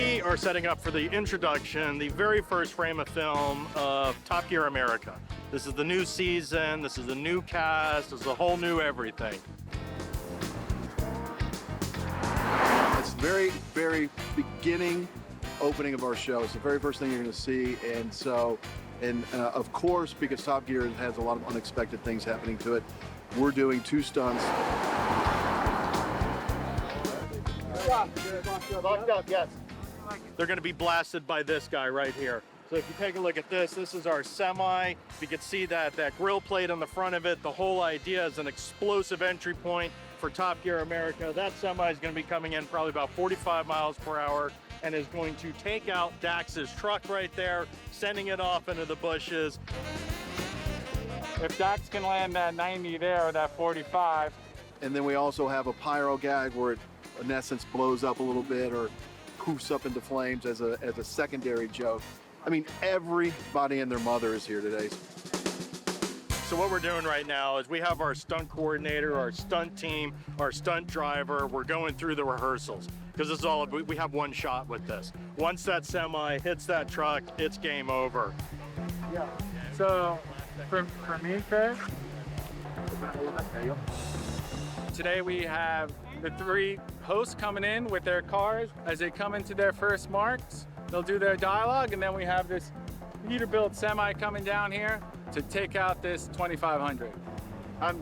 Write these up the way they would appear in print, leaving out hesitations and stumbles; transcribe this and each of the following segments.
We are setting up for the introduction, the very first frame of film of Top Gear America. This is the new season, this is the new cast, this is a whole new everything. It's the very beginning opening of our show. It's the very first thing you're going to see, and so, of course, because Top Gear has a lot of unexpected things happening to it, we're doing 2 stunts. Locked up, yes. They're going to be blasted by this guy right here. So if you take a look at this, this is our semi. You can see that grill plate on the front of it. The whole idea is an explosive entry point for Top Gear America. That semi is going to be coming in probably about 45 miles per hour and is going to take out Dax's truck right there, sending it off into the bushes. If Dax can land that 90 there or that 45. And then we also have a pyro gag where it, in essence, blows up a little bit or poofs up into flames as a secondary joke. I mean, everybody and their mother is here today. So what we're doing right now is we have our stunt coordinator, our stunt team, our stunt driver. We're going through the rehearsals because this is all, we have one shot with this. Once that semi hits that truck, it's game over. Yeah. So for me, Chris, today we have the 3 hosts coming in with their cars. As they come into their first marks, they'll do their dialogue, and then we have this Peterbilt semi coming down here to take out this 2500.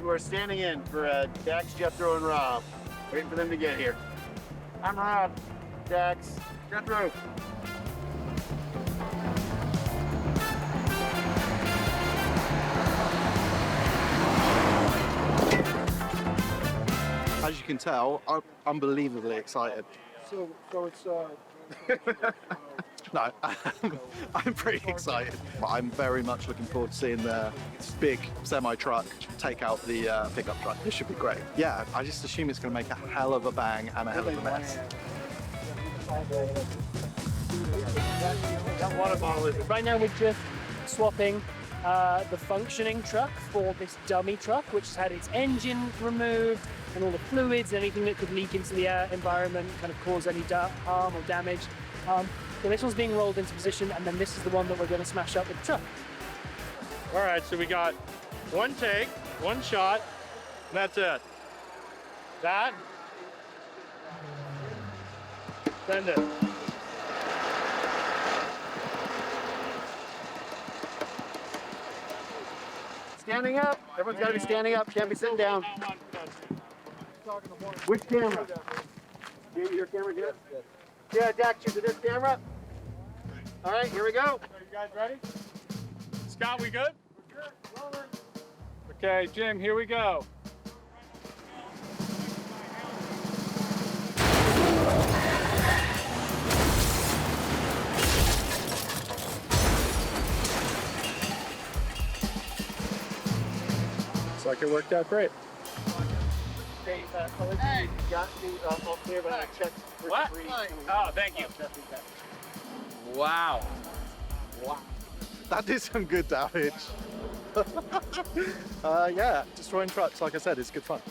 We're standing in for Dax, Jethro, and Rob, waiting for them to get here. I'm Rob, Dax, Jethro. As you can tell, I'm unbelievably excited. So it's No, I'm pretty excited. I'm very much looking forward to seeing the big semi-truck take out the pickup truck. This should be great. Yeah, I just assume it's going to make a hell of a bang and a hell of a mess. Right now we're just swapping the functioning truck for this dummy truck, which has had its engine removed and all the fluids, anything that could leak into the environment, kind of cause any harm or damage. So this one's being rolled into position, and then this is the one that we're going to smash up with the truck. All right, so we got one take, one shot, and that's it. That, send it. standing up. Everyone's got to be standing up. Can't be sitting down. Which camera? Your camera good? Yeah, Dax, you to this camera. All right, here we go. Are you guys ready? Scott, we good? Okay, Jim, here we go. Looks like it worked out great. Hey, you got me all clear, but I checked for What? free. Oh, thank you. Wow. Wow. That did some good damage. Yeah, destroying trucks, like I said, is good fun.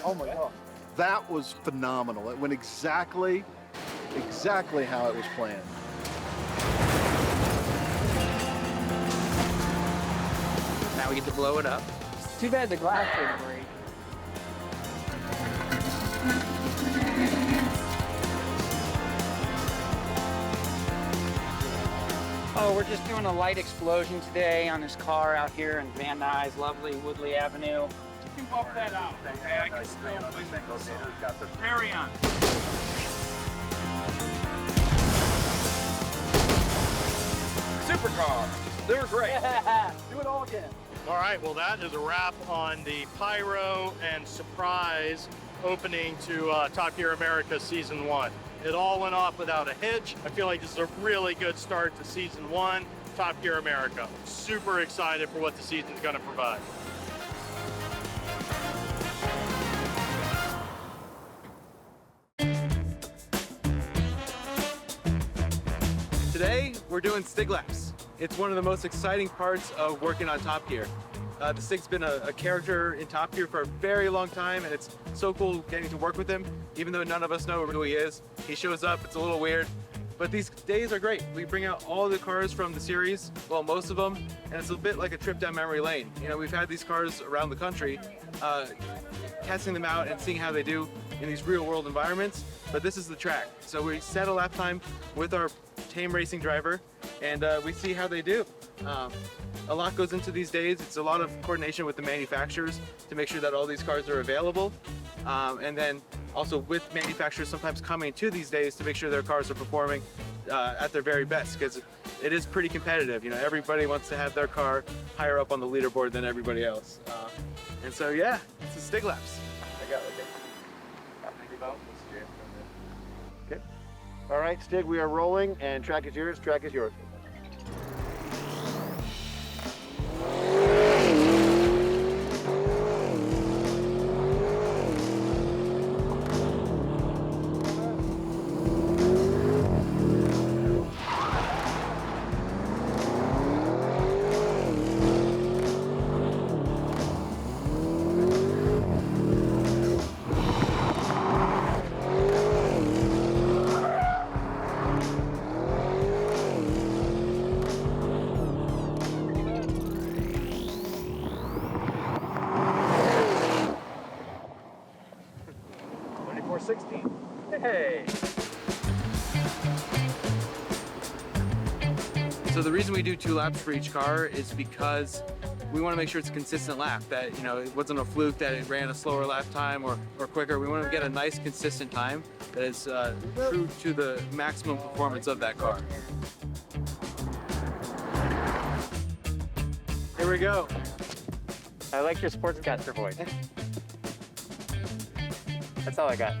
Oh my God. That was phenomenal. It went exactly how it was planned. Now we get to blow it up. Too bad the glass didn't break. Oh, we're just doing a light explosion today on this car out here in Van Nuys, lovely Woodley Avenue. You can bump that out, okay? I can still carry on. Supercars, they're great. Do it all again. All right, well that is a wrap on the pyro and surprise opening to Top Gear America Season 1. It all went off without a hitch. I feel like this is a really good start to Season 1, Top Gear America. Super excited for what the season's gonna provide. Today, we're doing Stig Laps. It's one of the most exciting parts of working on Top Gear. The Stig's been a character in Top Gear for a very long time, and it's so cool getting to work with him, even though none of us know who he is. He shows up, it's a little weird, But these days are great. We bring out all the cars from the series, well, most of them, and it's a bit like a trip down memory lane. You know, we've had these cars around the country, testing them out and seeing how they do in these real world environments, but this is the track. So we set a lap time with our tame racing driver, and we see how they do. A lot goes into these days. It's a lot of coordination with the manufacturers to make sure that all these cars are available, and then also with manufacturers sometimes coming to these days to make sure their cars are performing at their very best, because it is pretty competitive. You know, everybody wants to have their car higher up on the leaderboard than everybody else. And so yeah, it's the Stig laps. Okay. All right, Stig, we are rolling, and track is yours. Track is yours. Hey! So the reason we do 2 laps for each car is because we want to make sure it's a consistent lap, that, you know, it wasn't a fluke that it ran a slower lap time or quicker. We want to get a nice consistent time that is true to the maximum performance of that car. Here we go. I like your sportscaster voice. That's all I got.